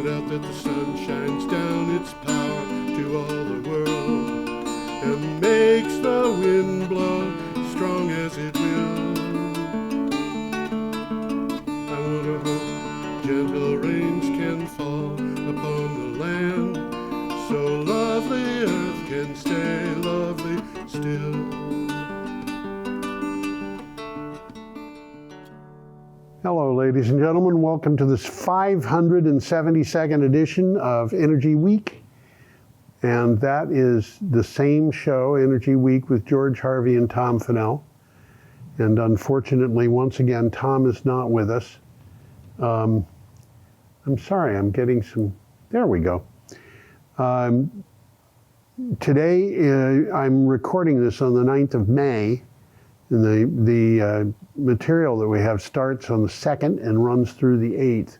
it out that the sun shines down its power to all the world and makes the wind blow strong as it will. I wonder how gentle rains can fall upon the land, so lovely earth can stay lovely still. Hello, ladies and gentlemen. Welcome to this 572nd edition of Energy Week. And that is the same show, Energy Week, with George Harvey and Tom Fennell. And unfortunately, once again, Tom is not with us. I'm sorry, I'm getting some... There we go. Today, I'm recording this on the 9th of May. And the material that we have starts on the 2nd and runs through the 8th.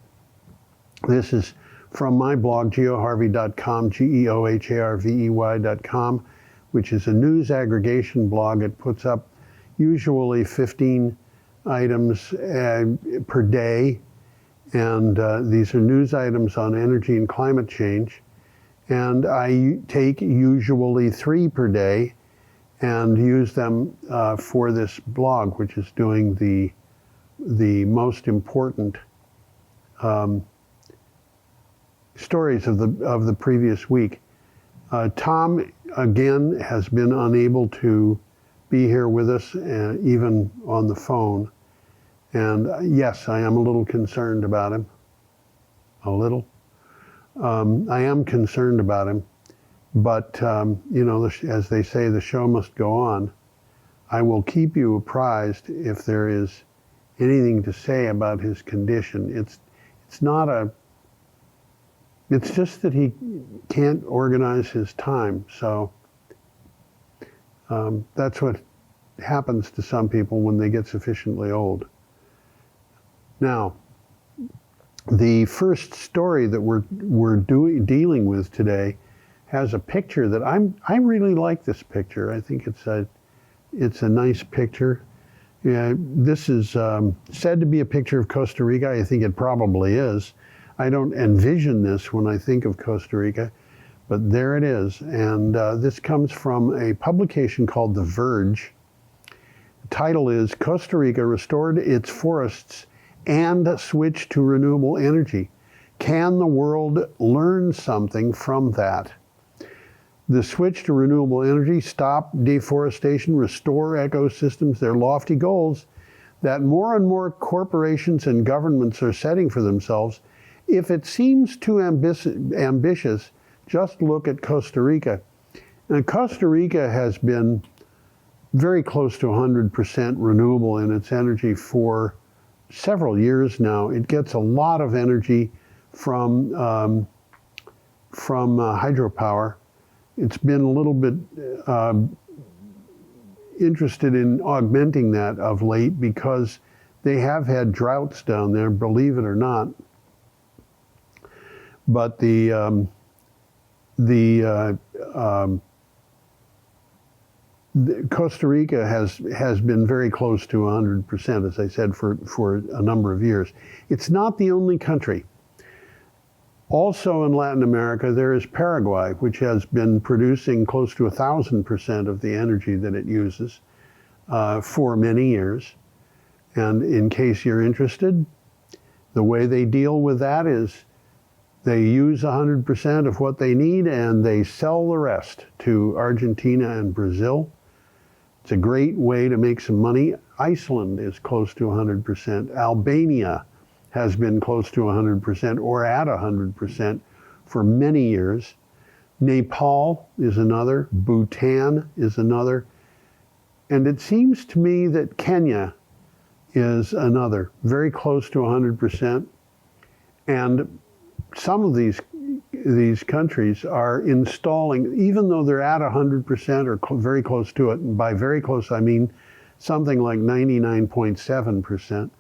This is from my blog, geoharvey.com, geoharvey.com, which is a news aggregation blog. It puts up usually 15 items per day. And these are news items on energy and climate change. And I take usually 3 per day and use them for this blog, which is doing the most important stories of the previous week. Tom again has been unable to be here with us, even on the phone. And yes, I am a little concerned about him. A little. I am concerned about him. But, you know, as they say, the show must go on. I will keep you apprised if there is anything to say about his condition. It's just that he can't organize his time. So that's what happens to some people when they get sufficiently old. Now, the first story that we're dealing with today has a picture that I really like this picture. I think it's a nice picture. Yeah, this is said to be a picture of Costa Rica. I think it probably is. I don't envision this when I think of Costa Rica, but there it is. And this comes from a publication called The Verge. The title is Costa Rica Restored Its Forests and Switched to Renewable Energy. Can the world learn something from that? The switch to renewable energy, stop deforestation, restore ecosystems, they're lofty goals that more and more corporations and governments are setting for themselves. If it seems too ambitious, just look at Costa Rica. And Costa Rica has been very close to 100% renewable in its energy for several years now. It gets a lot of energy from hydropower. It's been a little bit interested in augmenting that of late because they have had droughts down there, believe it or not. But the Costa Rica has been very close to 100%, as I said, for a number of years. It's not the only country. Also in Latin America, there is Paraguay, which has been producing close to 1,000% of the energy that it uses for many years. And in case you're interested, the way they deal with that is they use 100% of what they need and they sell the rest to Argentina and Brazil. It's a great way to make some money. Iceland is close to 100%. Albania has been close to 100% or at 100% for many years. Nepal is another. Bhutan is another. And it seems to me that Kenya is another, very close to 100%. And some of these countries are installing, even though they're at 100% or very close to it, and by very close I mean something like 99.7%,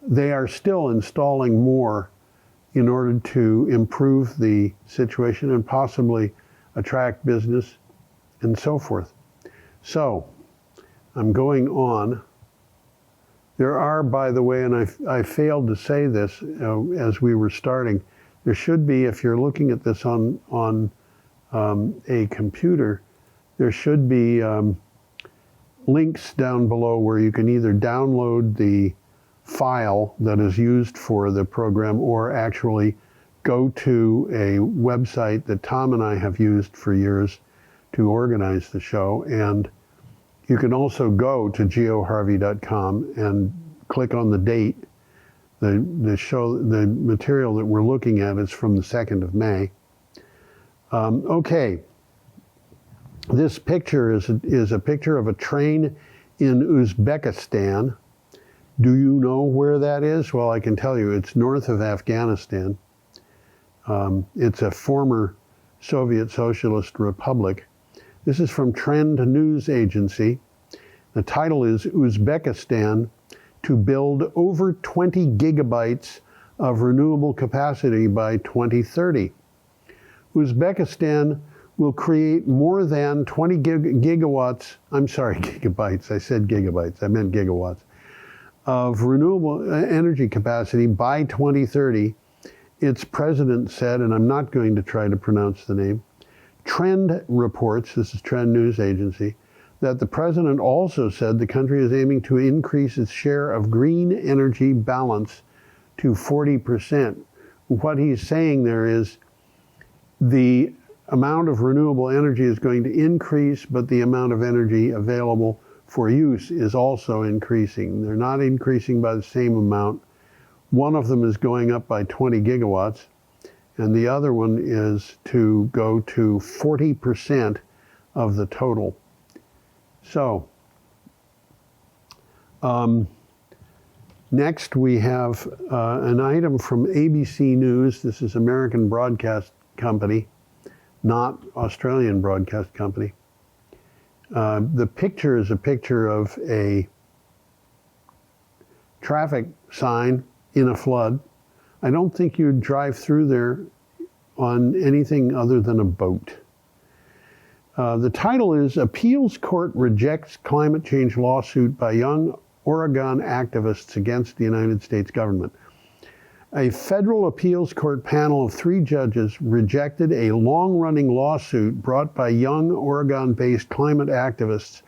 they are still installing more in order to improve the situation and possibly attract business and so forth. So, I'm going on. There are, by the way, and I failed to say this as we were starting, There should be, if you're looking at this on a computer, there should be links down below where you can either download the file that is used for the program or actually go to a website that Tom and I have used for years to organize the show. And you can also go to geoharvey.com and click on the date. The material that we're looking at is from the 2nd of May. Okay, this picture is a picture of a train in Uzbekistan. Do you know where that is? Well, I can tell you it's north of Afghanistan. It's a former Soviet Socialist Republic. This is from Trend News Agency. The title is Uzbekistan to build over 20 gigabytes of renewable capacity by 2030. Uzbekistan will create more than 20 gigawatts, I'm sorry, gigabytes, I said gigabytes, I meant gigawatts, of renewable energy capacity by 2030, its president said, and I'm not going to try to pronounce the name. Trend reports, this is Trend News Agency, that the president also said the country is aiming to increase its share of green energy balance to 40%. What he's saying there is the amount of renewable energy is going to increase, but the amount of energy available for use is also increasing. They're not increasing by the same amount. One of them is going up by 20 gigawatts, and the other one is to go to 40% of the total. So, next we have an item from ABC News. This is American Broadcast Company, not Australian Broadcast Company. The picture is a picture of a traffic sign in a flood. I don't think you'd drive through there on anything other than a boat. The title is Appeals Court Rejects Climate Change Lawsuit by Young Oregon Activists Against the United States Government. A federal appeals court panel of 3 judges rejected a long-running lawsuit brought by young Oregon-based climate activists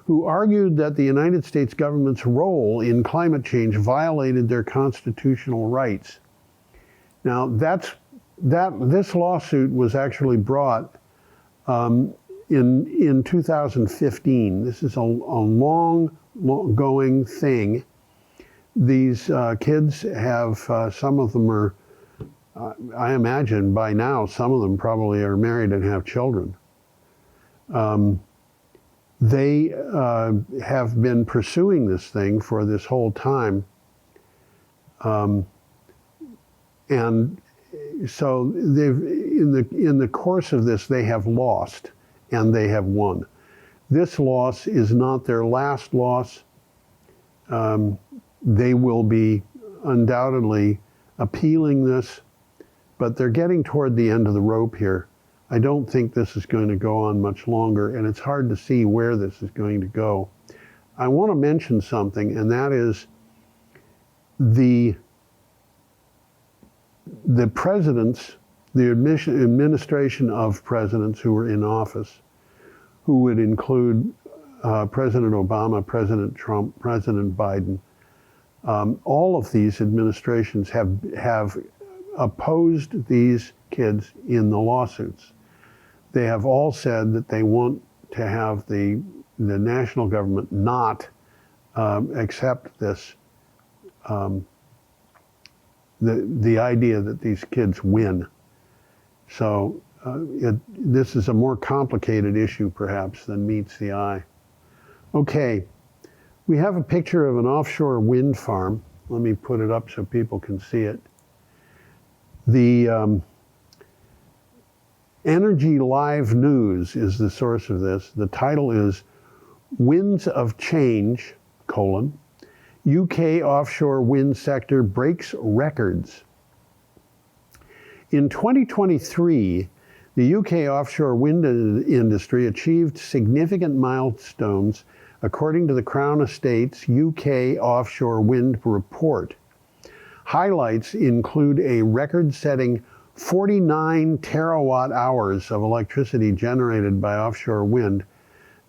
who argued that the United States government's role in climate change violated their constitutional rights. Now, this lawsuit was actually brought in 2015. This is a long-going thing. These kids have, some of them are, I imagine by now, some of them probably are married and have children. They have been pursuing this thing for this whole time. And so they've, in the course of this, they have lost and they have won. This loss is not their last loss. They will be undoubtedly appealing this, but they're getting toward the end of the rope here. I don't think this is going to go on much longer, and it's hard to see where this is going to go. I want to mention something, and that is the presidents, the administration of presidents who were in office, who would include President Obama, President Trump, President Biden. All of these administrations have opposed these kids in the lawsuits. They have all said that they want to have the national government not accept this, the idea that these kids win. So this is a more complicated issue perhaps than meets the eye. Okay, we have a picture of an offshore wind farm. Let me put it up so people can see it. The Energy Live News is the source of this. The title is Winds of Change, UK offshore wind sector breaks records. In 2023, the UK offshore wind industry achieved significant milestones according to the Crown Estate's UK offshore wind report. Highlights include a record-setting 49 terawatt hours of electricity generated by offshore wind,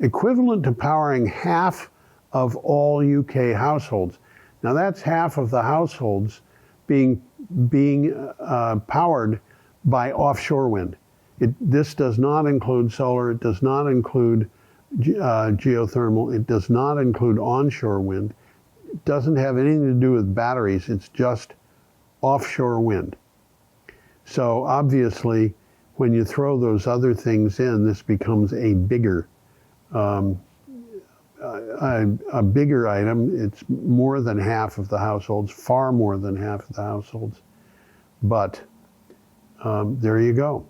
equivalent to powering half of all UK households. Now that's half of the households being powered by offshore wind. This does not include solar, it does not include geothermal, it does not include onshore wind. It doesn't have anything to do with batteries, it's just offshore wind. So obviously, when you throw those other things in, this becomes a bigger item. It's more than half of the households, far more than half of the households. But there you go.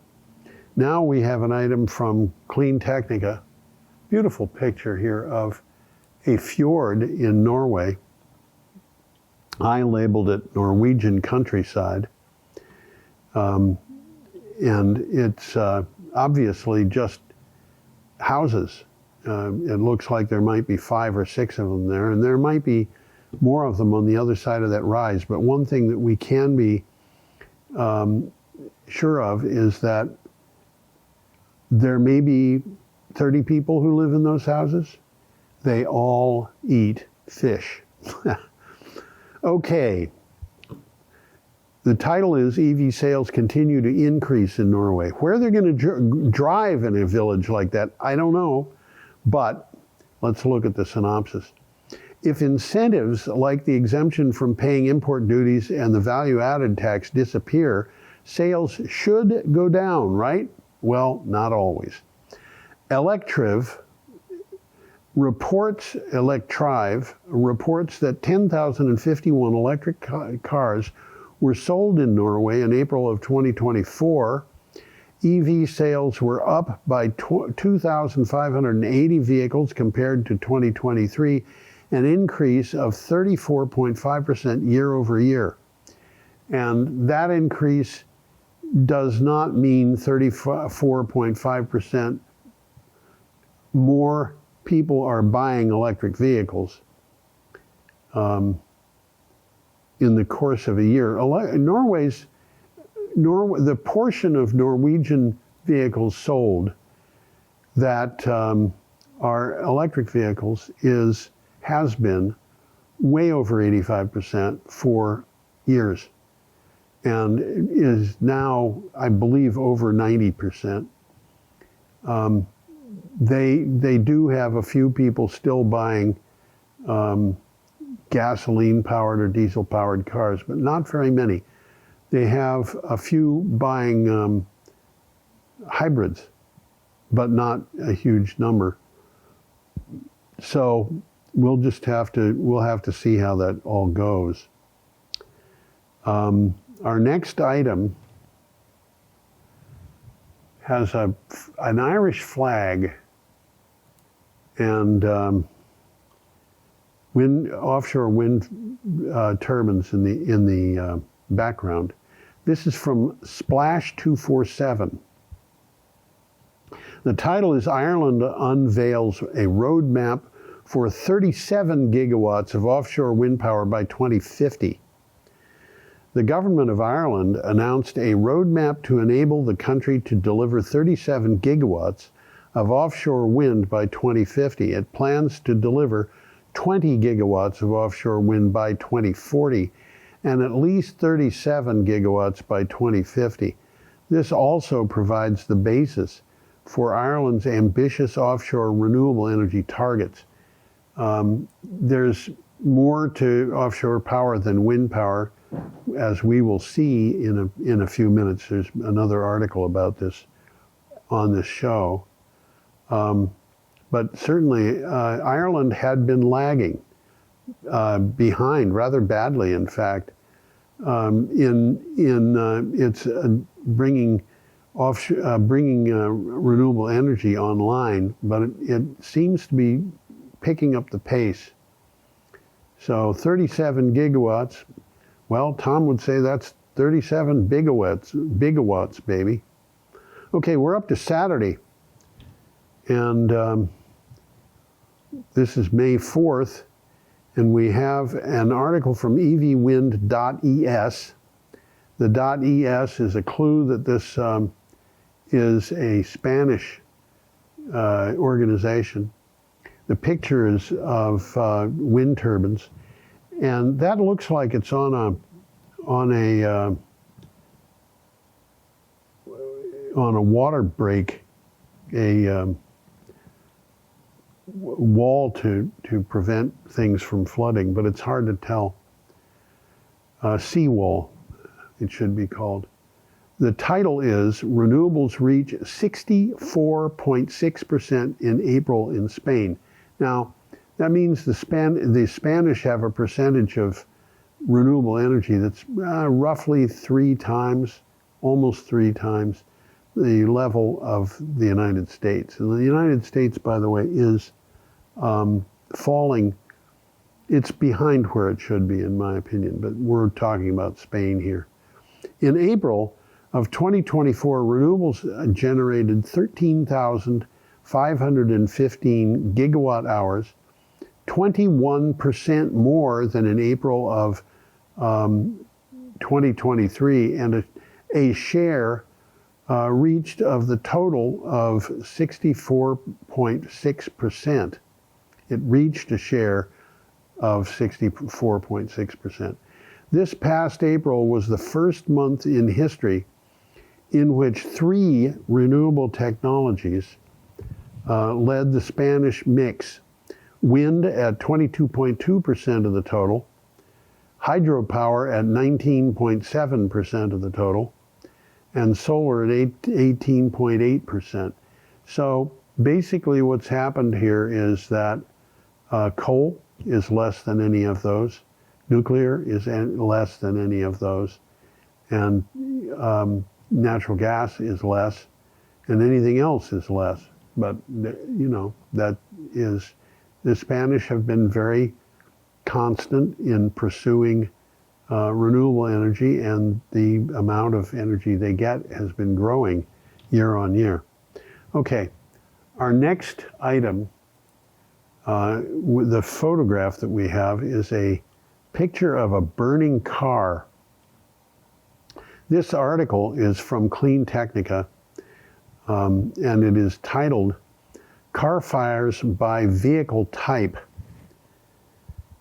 Now we have an item from Clean Technica. Beautiful picture here of a fjord in Norway. I labeled it Norwegian countryside. And it's obviously just houses. It looks like there might be 5 or 6 of them there, and there might be more of them on the other side of that rise. But one thing that we can be sure of is that there may be 30 people who live in those houses. They all eat fish. Okay. The title is EV sales continue to increase in Norway. Where they're going to drive in a village like that, I don't know. But let's look at the synopsis. If incentives like the exemption from paying import duties and the value-added tax disappear, sales should go down, right? Well, not always. Electrive reports that 10,051 electric cars were sold in Norway in April of 2024. EV sales were up by 2,580 vehicles compared to 2023, an increase of 34.5% year over year. And that increase does not mean 34.5% more people are buying electric vehicles in the course of a year. The portion of Norwegian vehicles sold that are electric vehicles has been way over 85% for years, and is now, I believe, over 90%. They do have a few people still buying gasoline-powered or diesel-powered cars, but not very many. They have a few buying hybrids, but not a huge number. So we'll have to see how that all goes. Our next item has an Irish flag and offshore wind turbines in the background. This is from Splash 247. The title is Ireland unveils a roadmap for 37 gigawatts of offshore wind power by 2050. The government of Ireland announced a roadmap to enable the country to deliver 37 gigawatts of offshore wind by 2050. It plans to deliver 20 gigawatts of offshore wind by 2040 and at least 37 gigawatts by 2050. This also provides the basis for Ireland's ambitious offshore renewable energy targets. There's more to offshore power than wind power, as we will see in a few minutes. There's another article about this on this show. But certainly Ireland had been lagging behind rather badly, in fact, in its bringing renewable energy online, but it seems to be picking up the pace. So 37 gigawatts, well, Tom would say that's 37 gigawatts, baby. Okay, we're up to Saturday, and this is May 4th, and we have an article from evwind.es The .es is a clue that this is a Spanish organization. The picture is of wind turbines, and that looks like it's on a water break, a wall to prevent things from flooding, but it's hard to tell. Seawall, it should be called. The title is Renewables Reach 64.6% in April in Spain. Now, that means the Spanish have a percentage of renewable energy that's roughly almost three times the level of the United States. And the United States, by the way, is falling. It's behind where it should be, in my opinion, but we're talking about Spain here. In April of 2024, renewables generated 13,515 gigawatt hours, 21% more than in April of 2023, and a share reached of the total of 64.6%. It reached a share of 64.6%. This past April was the first month in history in which 3 renewable technologies led the Spanish mix. Wind at 22.2% of the total, hydropower at 19.7% of the total, and solar at 18.8%. So basically what's happened here is that coal is less than any of those, nuclear is less than any of those, and natural gas is less, and anything else is less. But, that is, the Spanish have been very constant in pursuing renewable energy, and the amount of energy they get has been growing year on year. Okay, our next item, the photograph that we have is a picture of a burning car. This article is from Clean Technica, and it is titled Car Fires by Vehicle Type.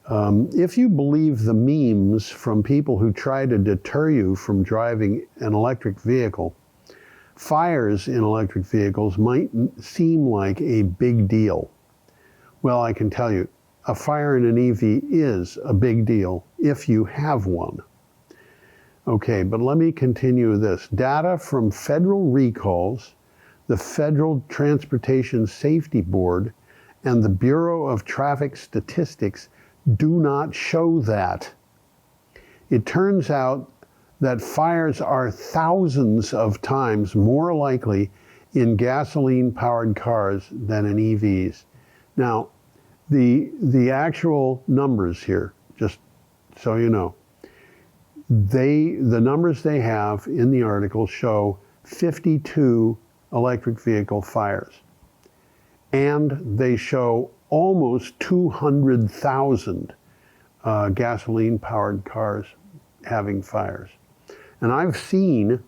If you believe the memes from people who try to deter you from driving an electric vehicle, fires in electric vehicles might seem like a big deal. Well, I can tell you, a fire in an EV is a big deal if you have one. Okay, but let me continue this. Data from federal recalls, the Federal Transportation Safety Board, and the Bureau of Traffic Statistics do not show that. It turns out that fires are thousands of times more likely in gasoline-powered cars than in EVs. Now, the actual numbers here, just so you know, the numbers they have in the article show 52 electric vehicle fires, and they show almost 200,000 gasoline-powered cars having fires. And I've seen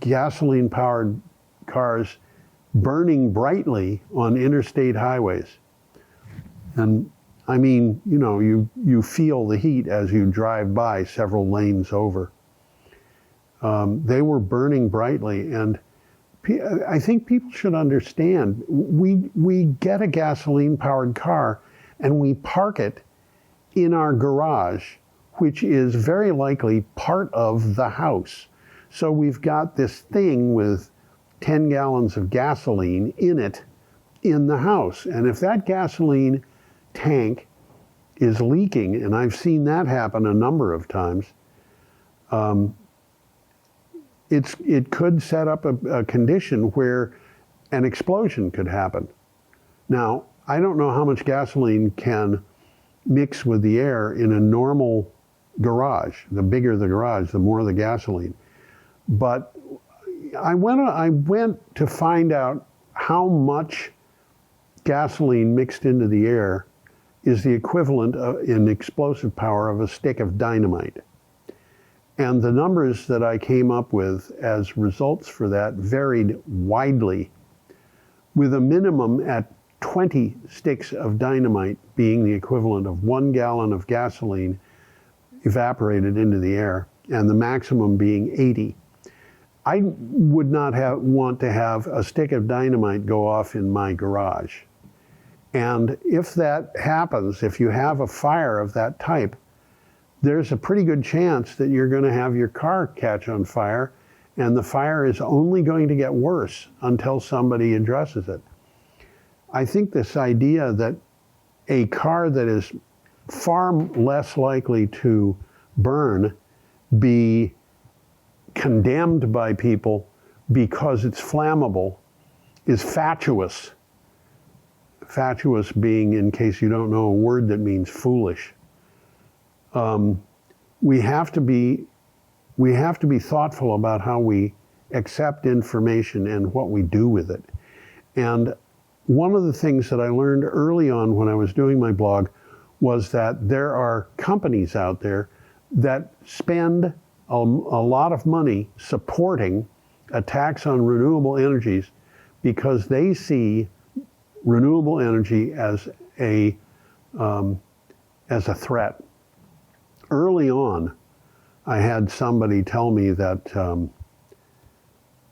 gasoline-powered cars burning brightly on interstate highways. And I mean, you feel the heat as you drive by several lanes over. They were burning brightly, and I think people should understand, we get a gasoline-powered car and we park it in our garage, which is very likely part of the house. So we've got this thing with 10 gallons of gasoline in it in the house. And if that gasoline tank is leaking, and I've seen that happen a number of times, it could set up a condition where an explosion could happen. Now, I don't know how much gasoline can mix with the air in a normal garage. The bigger the garage, the more the gasoline. But I went to find out how much gasoline mixed into the air is the equivalent in explosive power of a stick of dynamite. And the numbers that I came up with as results for that varied widely, with a minimum at 20 sticks of dynamite being the equivalent of 1 gallon of gasoline evaporated into the air, and the maximum being 80. I would not want to have a stick of dynamite go off in my garage. And if that happens, if you have a fire of that type, there's a pretty good chance that you're going to have your car catch on fire, and the fire is only going to get worse until somebody addresses it. I think this idea that a car that is far less likely to burn be condemned by people because it's flammable is fatuous. Fatuous being, in case you don't know, a word that means foolish. We have to be thoughtful about how we accept information and what we do with it. And one of the things that I learned early on when I was doing my blog was that there are companies out there that spend a lot of money supporting attacks on renewable energies because they see renewable energy as a threat. Early on, I had somebody tell me that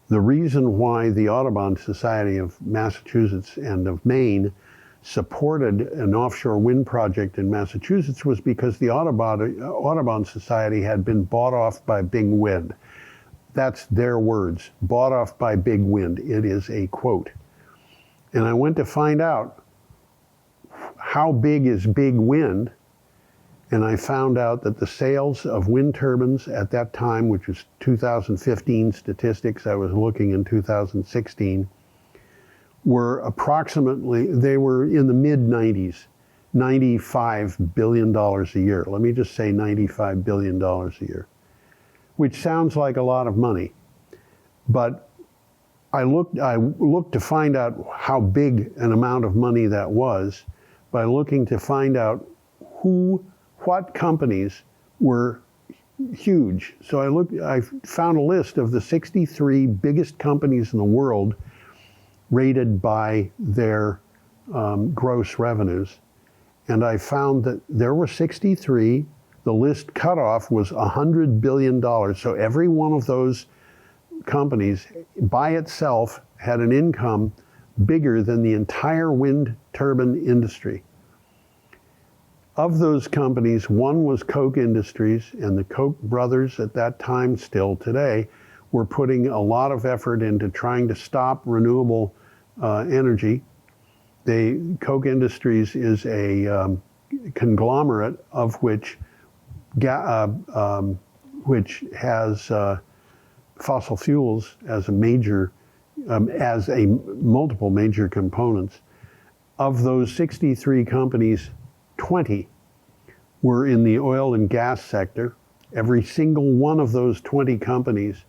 the reason why the Audubon Society of Massachusetts and of Maine supported an offshore wind project in Massachusetts was because the Audubon Society had been bought off by Big Wind. That's their words, bought off by Big Wind. It is a quote. And I went to find out how big is Big Wind, and I found out that the sales of wind turbines at that time, which was 2015 statistics, I was looking in 2016, were they were in the mid-90s, $95 billion a year. Let me just say $95 billion a year, which sounds like a lot of money. But I looked to find out how big an amount of money that was by looking to find out what companies were huge. So I found a list of the 63 biggest companies in the world rated by their gross revenues. And I found that there were 63. The list cutoff was $100 billion. So every one of those companies by itself had an income bigger than the entire wind turbine industry. Of those companies, one was Koch Industries, and the Koch brothers at that time, still today, were putting a lot of effort into trying to stop renewable energy. Koch Industries is a conglomerate of which has fossil fuels as multiple major components. Of those 63 companies, 20 were in the oil and gas sector. Every single one of those 20 companies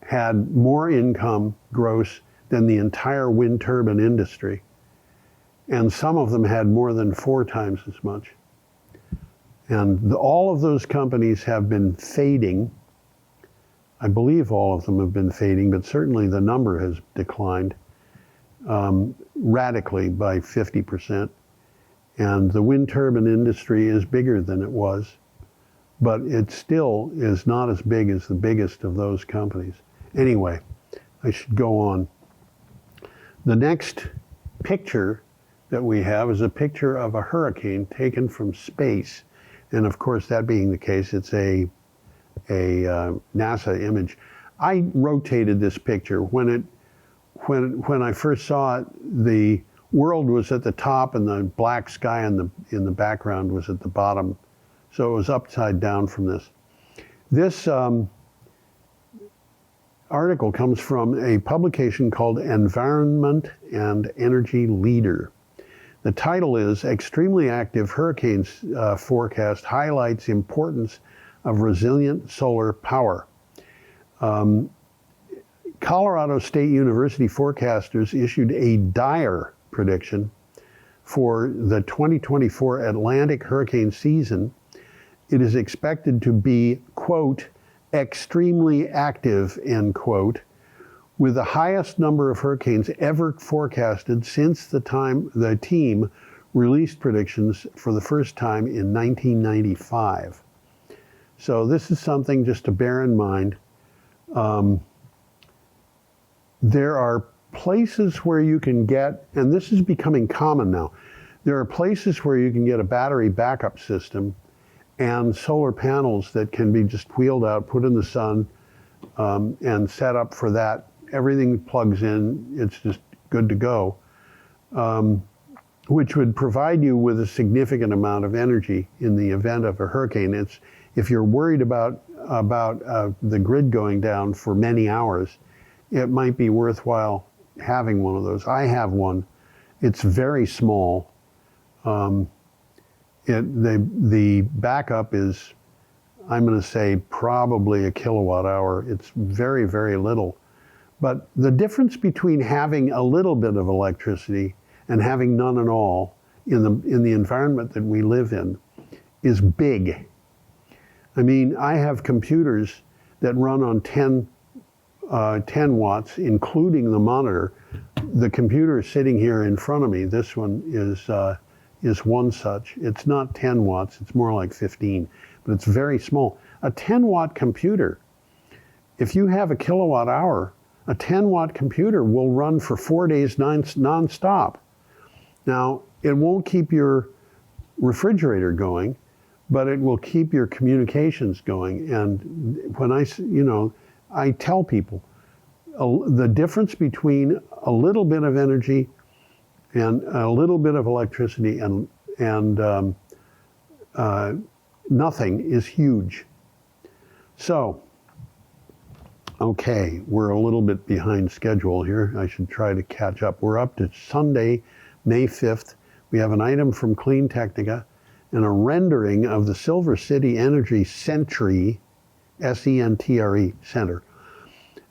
had more income gross than the entire wind turbine industry. And some of them had more than 4 times as much. And all of those companies have been fading. I believe all of them have been fading, but certainly the number has declined radically by 50%. And the wind turbine industry is bigger than it was, but it still is not as big as the biggest of those companies. Anyway, I should go on. The next picture that we have is a picture of a hurricane taken from space. And of course, that being the case, it's a NASA image. I rotated this picture. When I first saw it, the world was at the top and the black sky in the background was at the bottom. So it was upside down from this. This article comes from a publication called Environment and Energy Leader. The title is Extremely Active Hurricanes Forecast Highlights Importance of Resilient Solar Power. Colorado State University forecasters issued a dire prediction for the 2024 Atlantic hurricane season. It is expected to be, quote, extremely active, end quote, with the highest number of hurricanes ever forecasted since the time the team released predictions for the first time in 1995. So this is something just to bear in mind. There are places where you can get, and this is becoming common now, there are places where you can get a battery backup system and solar panels that can be just wheeled out, put in the sun, and set up for that. Everything plugs in, it's just good to go, which would provide you with a significant amount of energy in the event of a hurricane. It's, if you're worried about the grid going down for many hours, it might be worthwhile having one of those. I have one. It's very small. The backup is, I'm going to say, probably a kilowatt hour. It's very, very little. But the difference between having a little bit of electricity and having none at all in the environment that we live in is big. I mean, I have computers that run on 10 watts, including the monitor. The computer is sitting here in front of me. This one is one such. It's not 10 watts, it's more like 15, but it's very small. A 10-watt computer, if you have a kilowatt hour, a 10-watt computer will run for 4 days non-stop. Now, it won't keep your refrigerator going, but it will keep your communications going. And when I tell people the difference between a little bit of energy and a little bit of electricity and nothing is huge. So, okay, we're a little bit behind schedule here. I should try to catch up. We're up to Sunday, May 5th. We have an item from Clean Technica and a rendering of the Silver City Energy Centre, S-E-N-T-R-E, Center,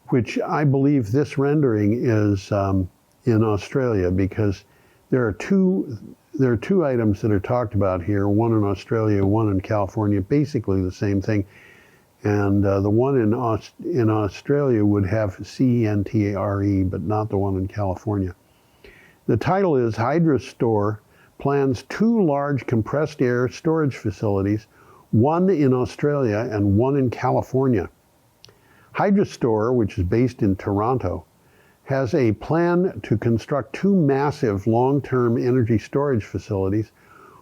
which I believe this rendering is in Australia, because there are two items that are talked about here, one in Australia, one in California, basically the same thing. And the one in Australia would have C-E-N-T-R-E, but not the one in California. The title is HydroStore plans 2 large compressed air storage facilities, one in Australia and one in California. HydroStore, which is based in Toronto, has a plan to construct 2 massive long-term energy storage facilities.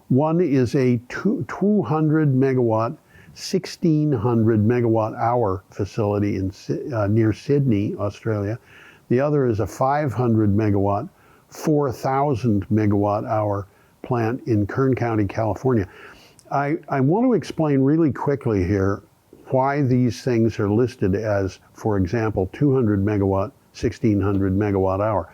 One is a 200 megawatt, 1,600 megawatt hour facility in near Sydney, Australia. The other is a 500 megawatt, 4,000 megawatt hour plant in Kern County, California. I want to explain really quickly here why these things are listed as, for example, 200 megawatt, 1,600 megawatt hour.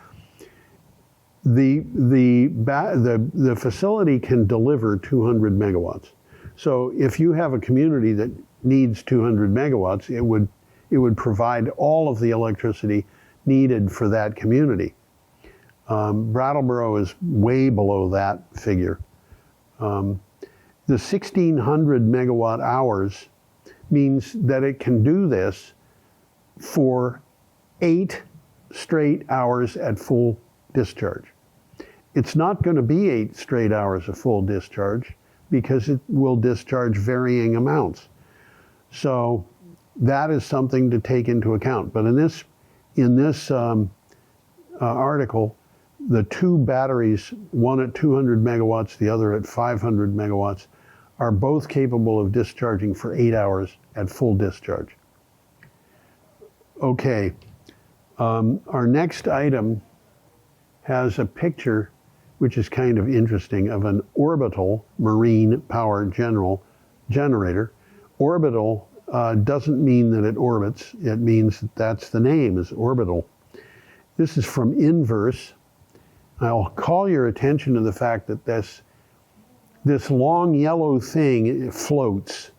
The facility can deliver 200 megawatts. So if you have a community that needs 200 megawatts, it would provide all of the electricity needed for that community. Brattleboro is way below that figure. The 1,600 megawatt hours means that it can do this for 8 straight hours at full discharge. It's not going to be 8 straight hours of full discharge, because it will discharge varying amounts. So that is something to take into account. But in this article, the 2 batteries, one at 200 megawatts, the other at 500 megawatts, are both capable of discharging for 8 hours at full discharge. Okay, our next item has a picture which is kind of interesting, of an orbital marine power generator. Orbital doesn't mean that it orbits, it means that that's the name, is orbital. This is from Inverse. I'll call your attention to the fact that this long yellow thing floats.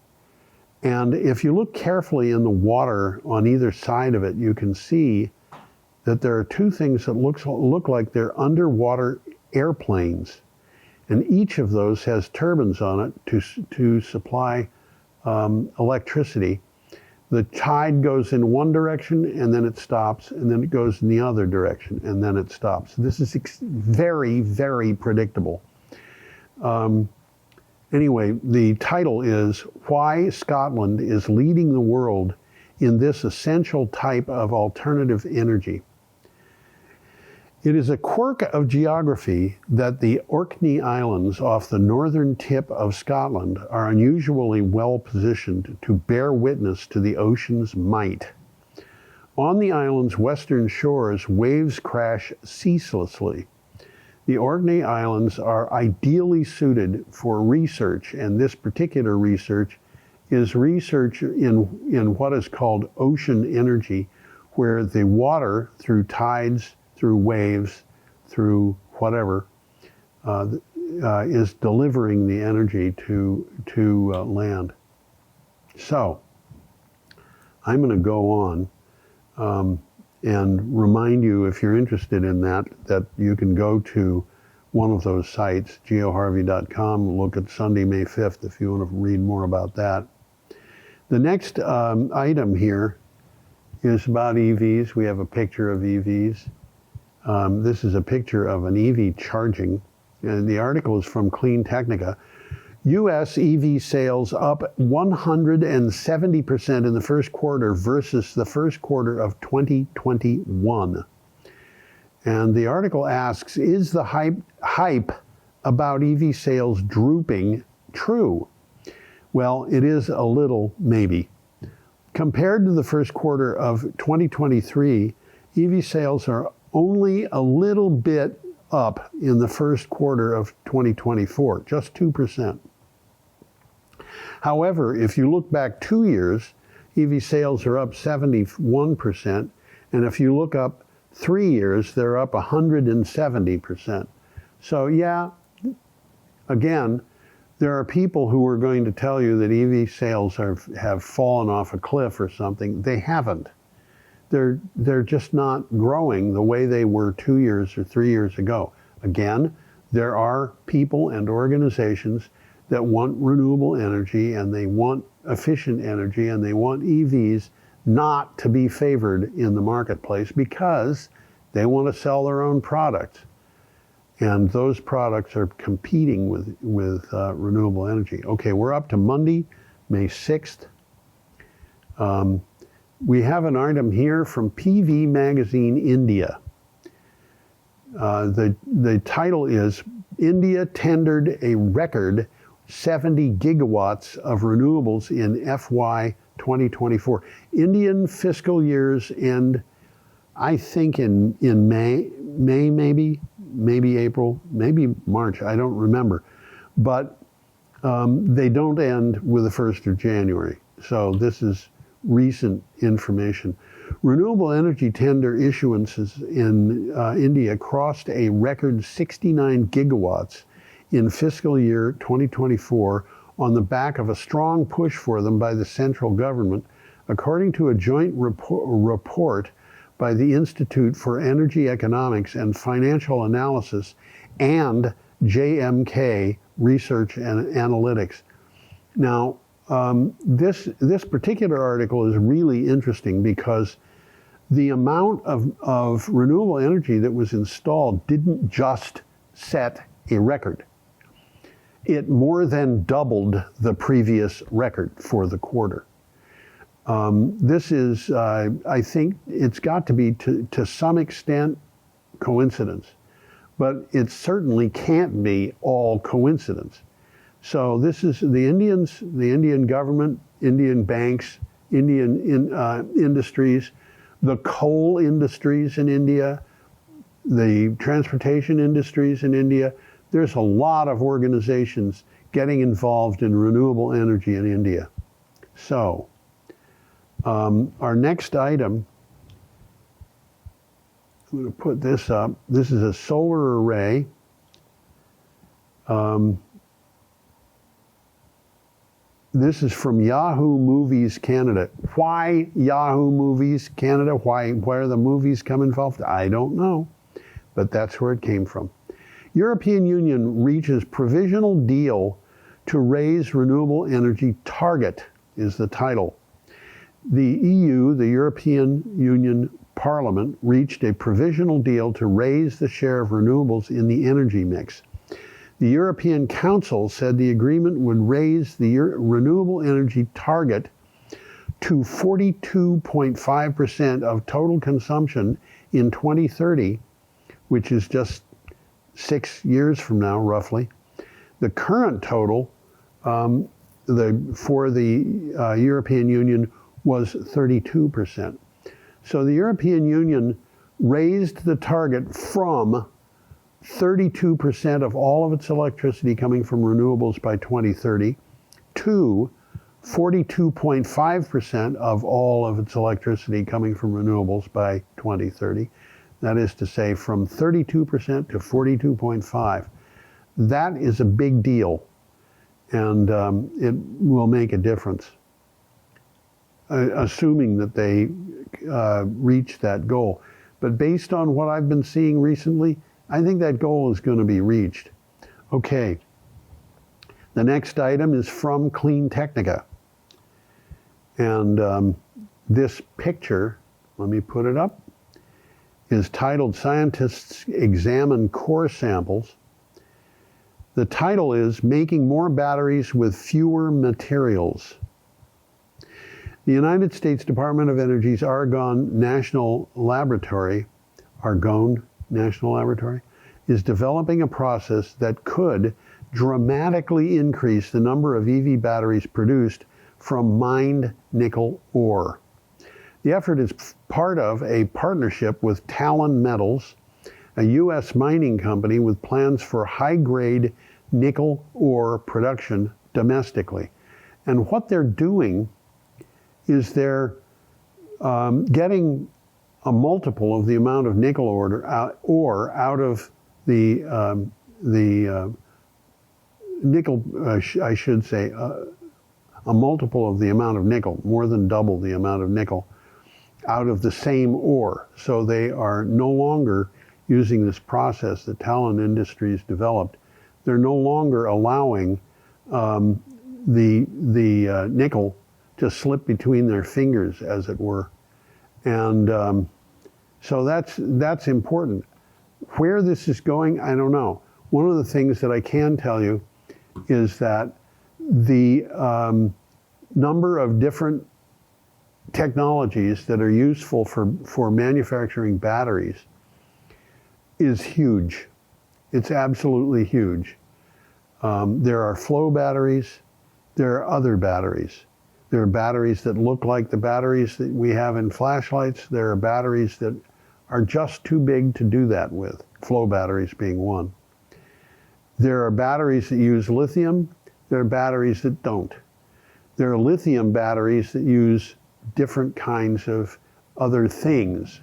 And if you look carefully in the water on either side of it, you can see that there are 2 things that look like they're underwater airplanes. And each of those has turbines on it to supply electricity. The tide goes in one direction and then it stops, and then it goes in the other direction and then it stops. This is very, very predictable. Anyway, the title is Why Scotland is Leading the World in This Essential Type of Alternative Energy. It is a quirk of geography that the Orkney Islands off the northern tip of Scotland are unusually well positioned to bear witness to the ocean's might. On the island's western shores, waves crash ceaselessly. The Orkney Islands are ideally suited for research, and this particular research is research in what is called ocean energy, where the water, through tides, through waves, through whatever, is delivering the energy to land. So, I'm going to go on and remind you, if you're interested in that you can go to one of those sites, geoharvey.com, look at Sunday, May 5th, if you want to read more about that. The next item here is about EVs. We have a picture of EVs. This is a picture of an EV charging, and the article is from Clean Technica. U.S. EV sales up 170% in the first quarter versus the first quarter of 2021. And the article asks, is the hype about EV sales drooping true? Well, it is a little, maybe. Compared to the first quarter of 2023, EV sales are only a little bit up in the first quarter of 2024, just 2%. However, if you look back 2 years, EV sales are up 71%, and if you look up 3 years, they're up 170%. So yeah, again, there are people who are going to tell you that EV sales have fallen off a cliff or something. They haven't. They're just not growing the way they were 2 years or 3 years ago. Again, there are people and organizations that want renewable energy, and they want efficient energy, and they want EVs not to be favored in the marketplace because they want to sell their own products. And those products are competing with renewable energy. Okay, we're up to Monday, May 6th. We have an item here from PV Magazine India. The title is India tendered a record 70 gigawatts of renewables in FY 2024. Indian fiscal years end, I think, in May maybe April, maybe March, I don't remember. But they don't end with the 1st of January. So this is recent information. Renewable energy tender issuances in India crossed a record 69 gigawatts in fiscal year 2024 on the back of a strong push for them by the central government, according to a joint report by the Institute for Energy Economics and Financial Analysis and JMK Research and Analytics. Now, this particular article is really interesting because the amount of renewable energy that was installed didn't just set a record. It more than doubled the previous record for the quarter. This is, I think, it's got to be to some extent coincidence, but it certainly can't be all coincidence. So this is the Indians, the Indian government, Indian banks, Indian industries, the coal industries in India, the transportation industries in India. There's a lot of organizations getting involved in renewable energy in India. So, our next item, I'm going to put this up. This is a solar array. This is from Yahoo Movies Canada. Why Yahoo Movies Canada? Why are the movies come involved? I don't know, but that's where it came from. European Union reaches provisional deal to raise renewable energy target is the title. The EU, the European Union Parliament, reached a provisional deal to raise the share of renewables in the energy mix. The European Council said the agreement would raise the renewable energy target to 42.5% of total consumption in 2030, which is just 6 years from now, roughly. The current total for the European Union was 32%. So the European Union raised the target from 32% of all of its electricity coming from renewables by 2030 to 42.5% of all of its electricity coming from renewables by 2030. That is to say, from 32% to 42.5. That is a big deal, and it will make a difference, assuming that they reach that goal. But based on what I've been seeing recently, I think that goal is going to be reached. Okay, the next item is from Clean Technica. And this picture, let me put it up, is titled Scientists Examine Core Samples. The title is Making More Batteries with Fewer Materials. The United States Department of Energy's Argonne National Laboratory is developing a process that could dramatically increase the number of EV batteries produced from mined nickel ore. The effort is part of a partnership with Talon Metals, a U.S. mining company with plans for high-grade nickel ore production domestically. And what they're doing is they're getting a multiple of the amount of nickel ore out of the nickel, I should say, a multiple of the amount of nickel, more than double the amount of nickel, out of the same ore. So they are no longer using this process that Talon Industries developed. They're no longer allowing the nickel to slip between their fingers, as it were. And so that's important. Where this is going, I don't know. One of the things that I can tell you is that the number of different technologies that are useful for manufacturing batteries is huge. It's absolutely huge. There are flow batteries. There are other batteries. There are batteries that look like the batteries that we have in flashlights. There are batteries that are just too big to do that with, flow batteries being one. There are batteries that use lithium. There are batteries that don't. There are lithium batteries that use different kinds of other things.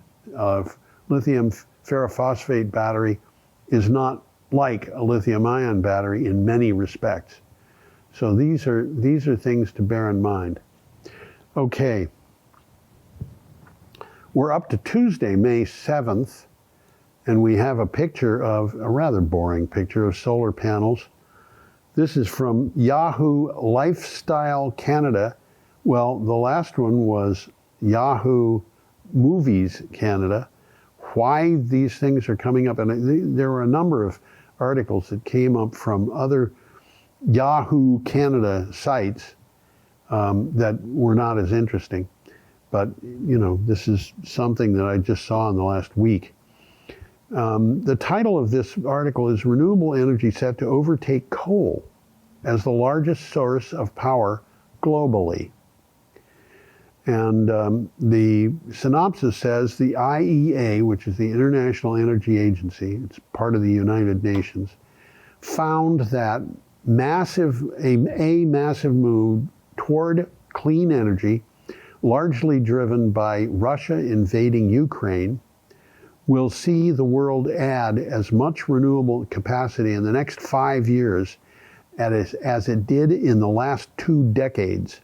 Lithium ferrophosphate battery is not like a lithium-ion battery in many respects. So these are things to bear in mind. Okay. We're up to Tuesday, May 7th, and we have a picture of, a rather boring picture of solar panels. This is from Yahoo Lifestyle Canada. Well, the last one was Yahoo Movies Canada. Why these things are coming up, and there were a number of articles that came up from other Yahoo Canada sites that were not as interesting. But, you know, this is something that I just saw in the last week. The title of this article is Renewable Energy Set to Overtake Coal as the Largest Source of Power Globally. And the synopsis says the IEA, which is the International Energy Agency, it's part of the United Nations, found that a massive move toward clean energy, largely driven by Russia invading Ukraine, will see the world add as much renewable capacity in the next 5 years as it did in the last 2 decades.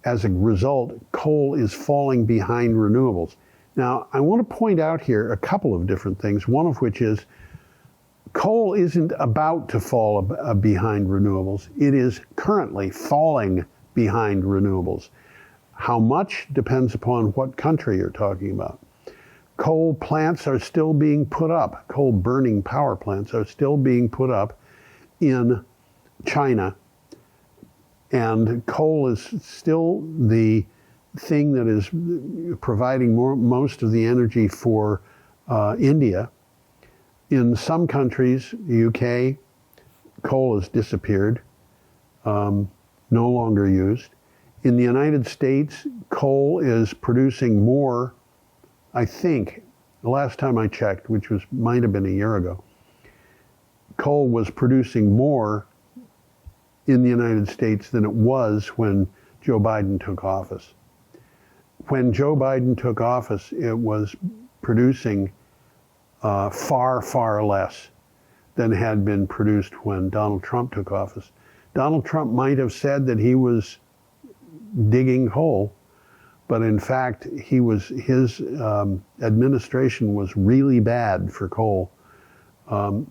As a result, coal is falling behind renewables. Now, I want to point out here a couple of different things, one of which is coal isn't about to fall behind renewables. It is currently falling behind renewables. How much depends upon what country you're talking about. Coal plants are still being put up. Coal burning power plants are still being put up in China. And coal is still the thing that is providing most of the energy for India. In some countries, UK, coal has disappeared, no longer used. In the United States, coal is producing more, I think, the last time I checked, which might have been a year ago, coal was producing more in the United States than it was when Joe Biden took office. When Joe Biden took office, it was producing far, far less than had been produced when Donald Trump took office. Donald Trump might have said that he was digging coal, but in fact, his administration was really bad for coal.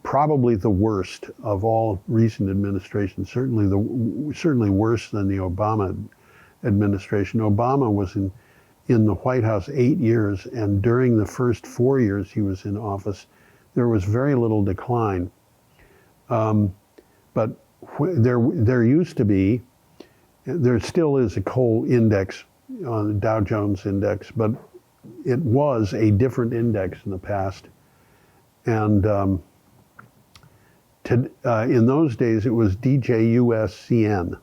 Probably the worst of all recent administrations, certainly worse than the Obama administration. Obama was in the White House 8 years, and during the first 4 years he was in office, there was very little decline. But there used to be, there still is a coal index on the Dow Jones index, but it was a different index in the past. And in those days, it was DJUSCN,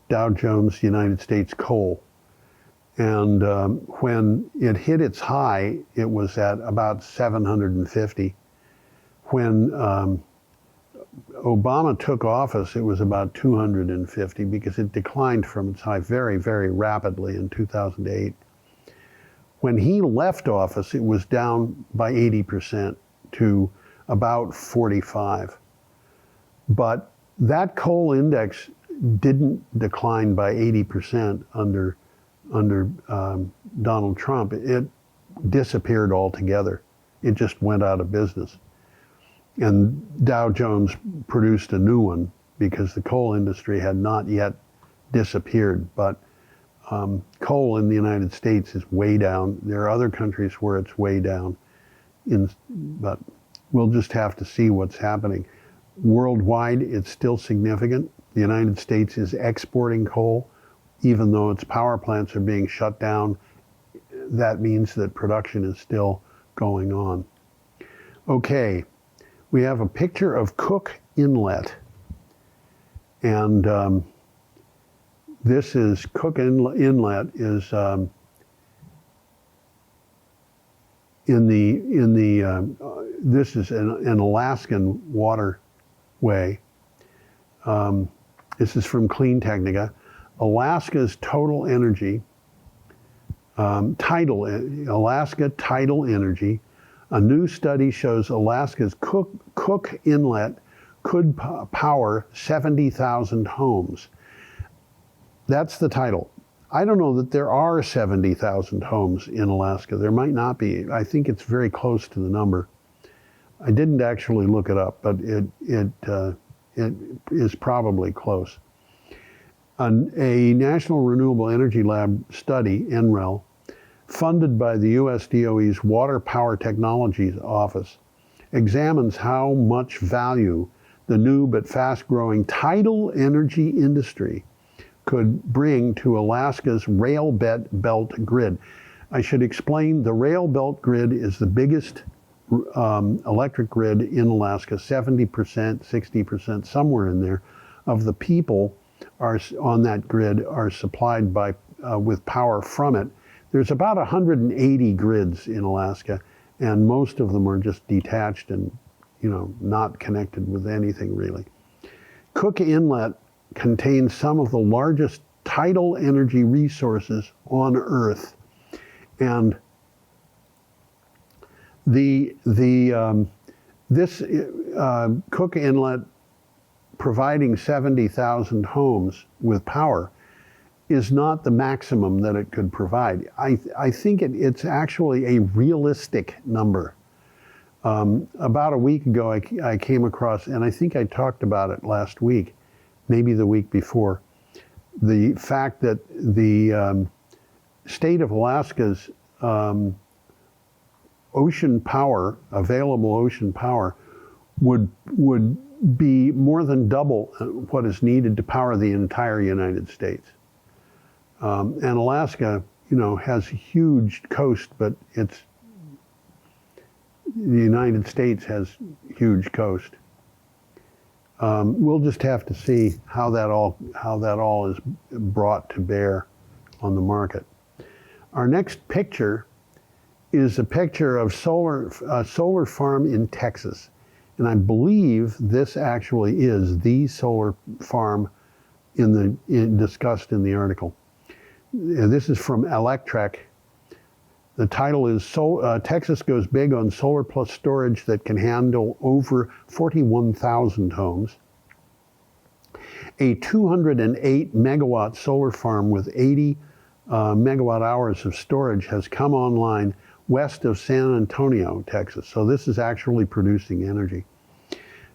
Dow Jones United States Coal. And when it hit its high, it was at about 750. When Obama took office, it was about 250 because it declined from its high very, very rapidly in 2008. When he left office, it was down by 80% to about 45. But that coal index didn't decline by 80% under Donald Trump. It disappeared altogether. It just went out of business. And Dow Jones produced a new one because the coal industry had not yet disappeared. But coal in the United States is way down. There are other countries where it's way down. But we'll just have to see what's happening. Worldwide, it's still significant. The United States is exporting coal, even though its power plants are being shut down. That means that production is still going on. Okay, we have a picture of Cook Inlet. And this is Cook Inlet is this is an Alaskan waterway. This is from Clean Technica. Alaska's total energy, Alaska tidal energy. A new study shows Alaska's Cook Inlet could power 70,000 homes. That's the title. I don't know that there are 70,000 homes in Alaska. There might not be. I think it's very close to the number. I didn't actually look it up, but it is probably close. A National Renewable Energy Lab study, NREL, funded by the US DOE's Water Power Technologies Office, examines how much value the new but fast-growing tidal energy industry could bring to Alaska's rail belt grid. I should explain, the rail belt grid is the biggest electric grid in Alaska. 70%, 60%, somewhere in there, of the people are on that grid are supplied by with power from it. There's about 180 grids in Alaska, and most of them are just detached and, not connected with anything really. Cook Inlet contains some of the largest tidal energy resources on Earth, and this Cook Inlet providing 70,000 homes with power is not the maximum that it could provide. I think it's actually a realistic number. About a week ago, I came across, and I think I talked about it last week, maybe the week before, the fact that the state of Alaska's ocean power, available ocean power, would be more than double what is needed to power the entire United States. And Alaska, has a huge coast, but the United States has huge coast. We'll just have to see how that all is brought to bear on the market. Our next picture is a picture of a solar farm in Texas. And I believe this actually is the solar farm discussed in the article. This is from Electrek. The title is Texas Goes Big on Solar Plus Storage That Can Handle Over 41,000 Homes. A 208 megawatt solar farm with 80 megawatt hours of storage has come online west of San Antonio, Texas. So this is actually producing energy.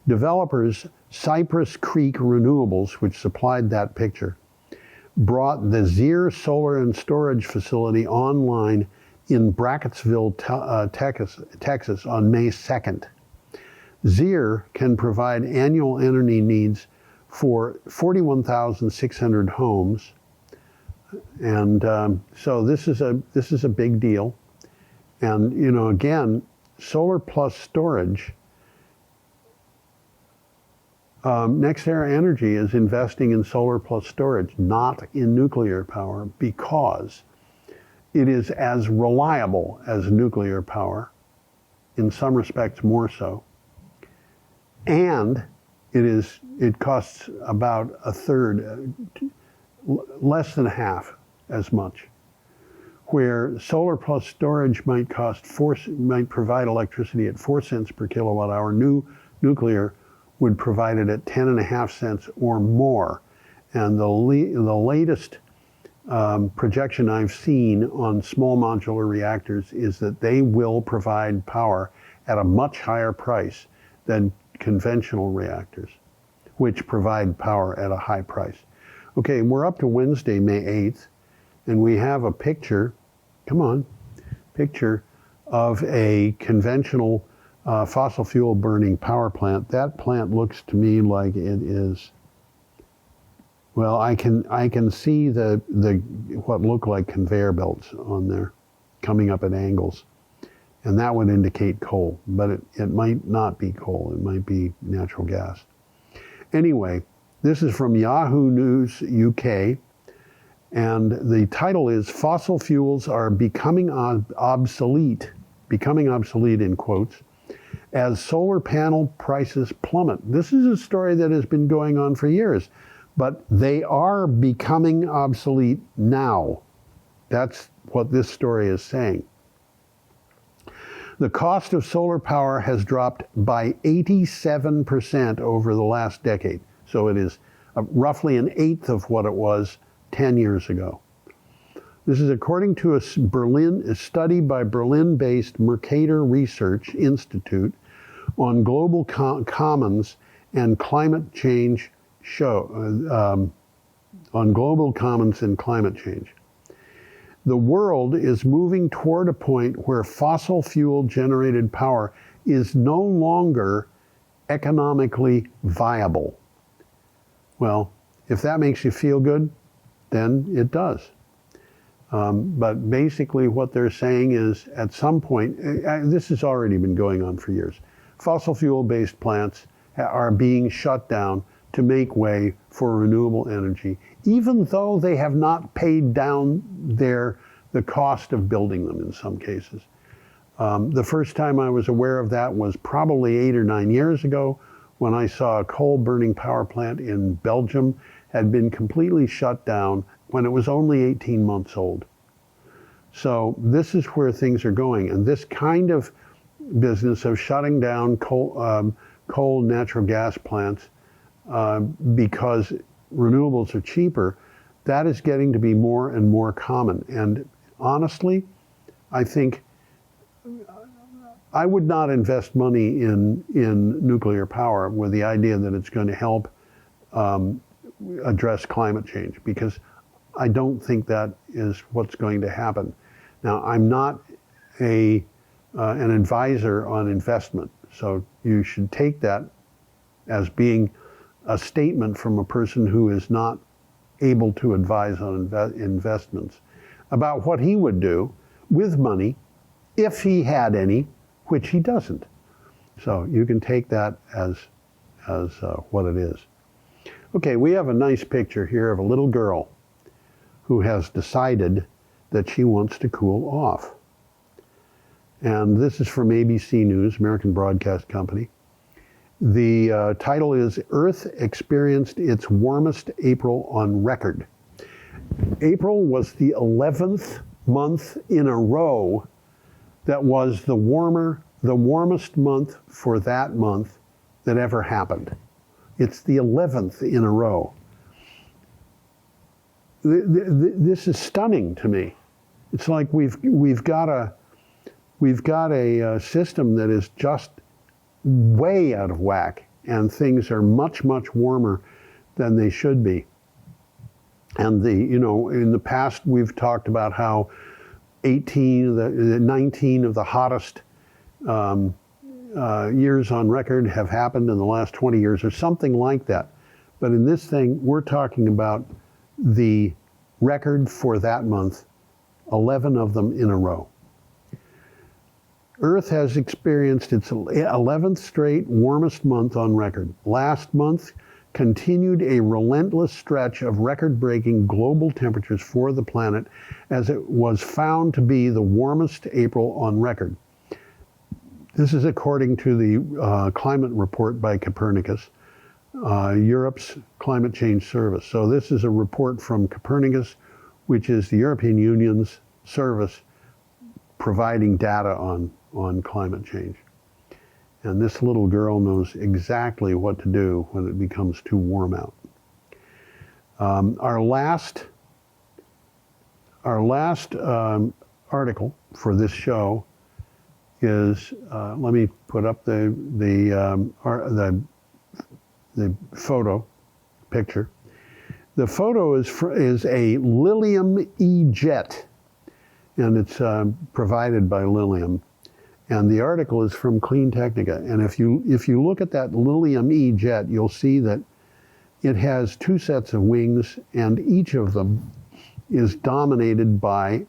Developers Cypress Creek Renewables, which supplied that picture, brought the Zier Solar and Storage Facility online in Brackettsville, Texas on May 2nd. Zier can provide annual energy needs for 41,600 homes. And so this is a big deal. And, again, solar plus storage. NextEra Energy is investing in solar plus storage, not in nuclear power, because it is as reliable as nuclear power, in some respects more so, and it costs about a third, less than half as much. Where solar plus storage might provide electricity at 4 cents per kilowatt hour, nuclear would provide it at 10.5 cents or more. And the latest projection I've seen on small modular reactors is that they will provide power at a much higher price than conventional reactors, which provide power at a high price. Okay, we're up to Wednesday, May 8th, and we have a picture of a conventional fossil fuel burning power plant. That plant looks to me like it is, well, I can see the what look like conveyor belts on there coming up at angles, and that would indicate coal, but it might not be coal. It might be natural gas. Anyway, this is from Yahoo News UK, and the title is Fossil Fuels Are Becoming Obsolete in quotes, as solar panel prices plummet. This is a story that has been going on for years, but they are becoming obsolete now. That's what this story is saying. The cost of solar power has dropped by 87% over the last decade. So it is roughly an eighth of what it was 10 years ago. This is according to a study by Berlin-based Mercator Research Institute on global commons and climate change on global commons and climate change. The world is moving toward a point where fossil fuel generated power is no longer economically viable. Well, if that makes you feel good, then it does. But basically what they're saying is at some point, this has already been going on for years, fossil fuel-based plants are being shut down to make way for renewable energy, even though they have not paid down the cost of building them in some cases. The first time I was aware of that was probably 8 or 9 years ago, when I saw a coal-burning power plant in Belgium had been completely shut down when it was only 18 months old. So this is where things are going. And this kind of business of shutting down coal, natural gas plants because renewables are cheaper, that is getting to be more and more common. And honestly, I think I would not invest money in nuclear power with the idea that it's going to help address climate change, because I don't think that is what's going to happen. Now, I'm not an advisor on investment, so you should take that as being a statement from a person who is not able to advise on investments about what he would do with money if he had any, which he doesn't. So you can take that as what it is. Okay, we have a nice picture here of a little girl who has decided that she wants to cool off. And this is from ABC News, American Broadcast Company. The title is Earth Experienced Its Warmest April on Record. April was the 11th month in a row that was the warmest month for that month that ever happened. It's the 11th in a row. This is stunning to me. It's like we've got a system that is just way out of whack, and things are much warmer than they should be. And in the past we've talked about how 19 of the hottest years on record have happened in the last 20 years, or something like that. But in this thing, we're talking about the record for that month, 11 of them in a row. Earth has experienced its 11th straight warmest month on record. Last month continued a relentless stretch of record-breaking global temperatures for the planet, as it was found to be the warmest April on record. This is according to the climate report by Copernicus, Europe's climate change service. So this is a report from Copernicus, which is the European Union's service providing data on climate change. And this little girl knows exactly what to do when it becomes too warm out. Our last article for this show is, let me put up the photo picture. The photo is a Lilium E-jet, and it's provided by Lilium. And the article is from Clean Technica. And if you look at that Lilium E-jet, you'll see that it has two sets of wings, and each of them is dominated by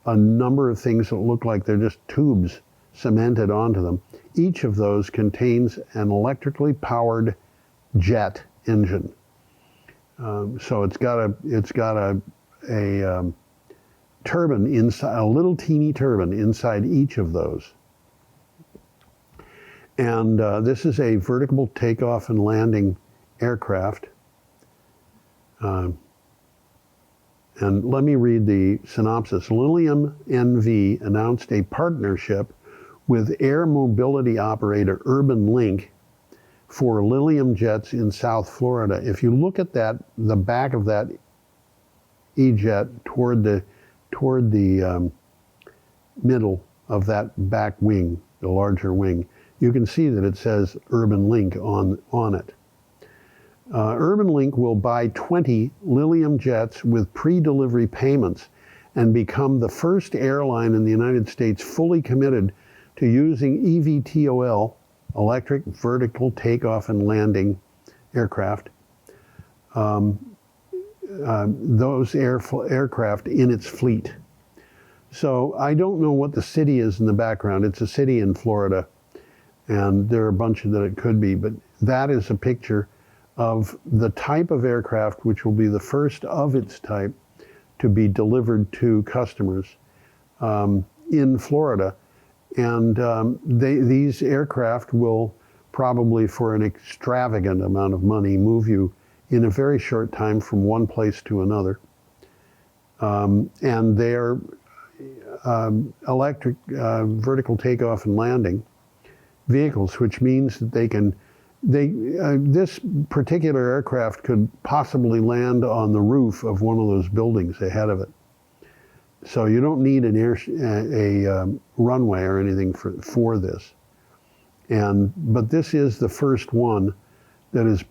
a number of things that look like they're just tubes cemented onto them. Each of those contains an electrically powered jet engine. So it's got a turbine inside, a little teeny turbine inside each of those. And this is a vertical takeoff and landing aircraft. And let me read the synopsis. Lilium NV announced a partnership with air mobility operator Urban Link for Lilium jets in South Florida. If you look at the back of that E-jet toward the middle of that back wing, the larger wing, you can see that it says Urban Link on it. Urban Link will buy 20 Lilium jets with pre-delivery payments and become the first airline in the United States fully committed to using eVTOL, electric vertical takeoff and landing aircraft, those aircraft in its fleet. So I don't know what the city is in the background. It's a city in Florida, and there are a bunch that it could be, but that is a picture of the type of aircraft which will be the first of its type to be delivered to customers in Florida. And these aircraft will probably, for an extravagant amount of money, move you in a very short time from one place to another. And they're electric vertical takeoff and landing vehicles, which means that this particular aircraft could possibly land on the roof of one of those buildings ahead of it. So you don't need a runway or anything for this. But this is the first one that is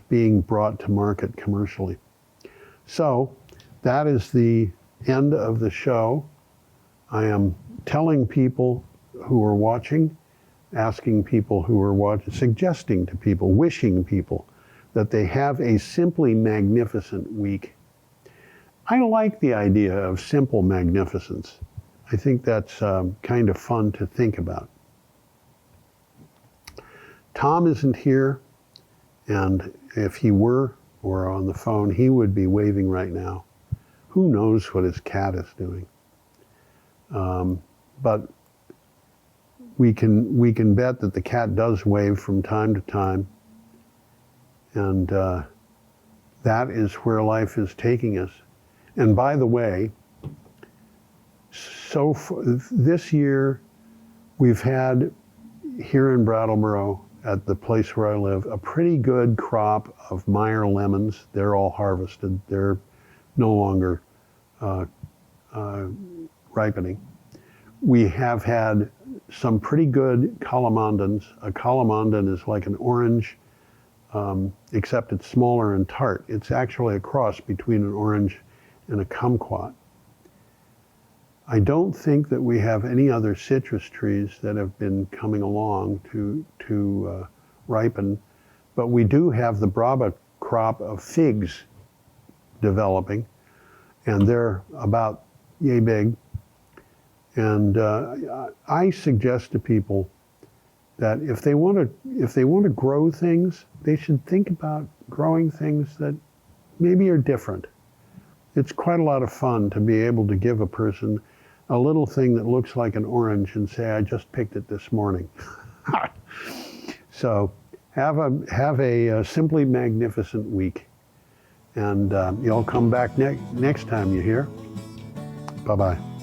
being brought to market commercially. So that is the end of the show. I am telling people who are watching, asking people who are watching, suggesting to people, wishing people that they have a simply magnificent week. I like the idea of simple magnificence. I think that's kind of fun to think about. Tom isn't here, and if he were or on the phone, he would be waving right now. Who knows what his cat is doing? But we can bet that the cat does wave from time to time, and that is where life is taking us. And by the way, this year we've had here in Brattleboro, at the place where I live, a pretty good crop of Meyer lemons. They're all harvested. They're no longer ripening. We have had some pretty good calamondans. A calamandan is like an orange, except it's smaller and tart. It's actually a cross between an orange and a kumquat. I don't think that we have any other citrus trees that have been coming along to ripen, but we do have the Brava crop of figs developing, and they're about yay big. And I suggest to people that if they want to grow things, they should think about growing things that maybe are different. It's quite a lot of fun to be able to give a person a little thing that looks like an orange and say, I just picked it this morning. So have a simply magnificent week. And you'll come back next time you hear. Bye-bye.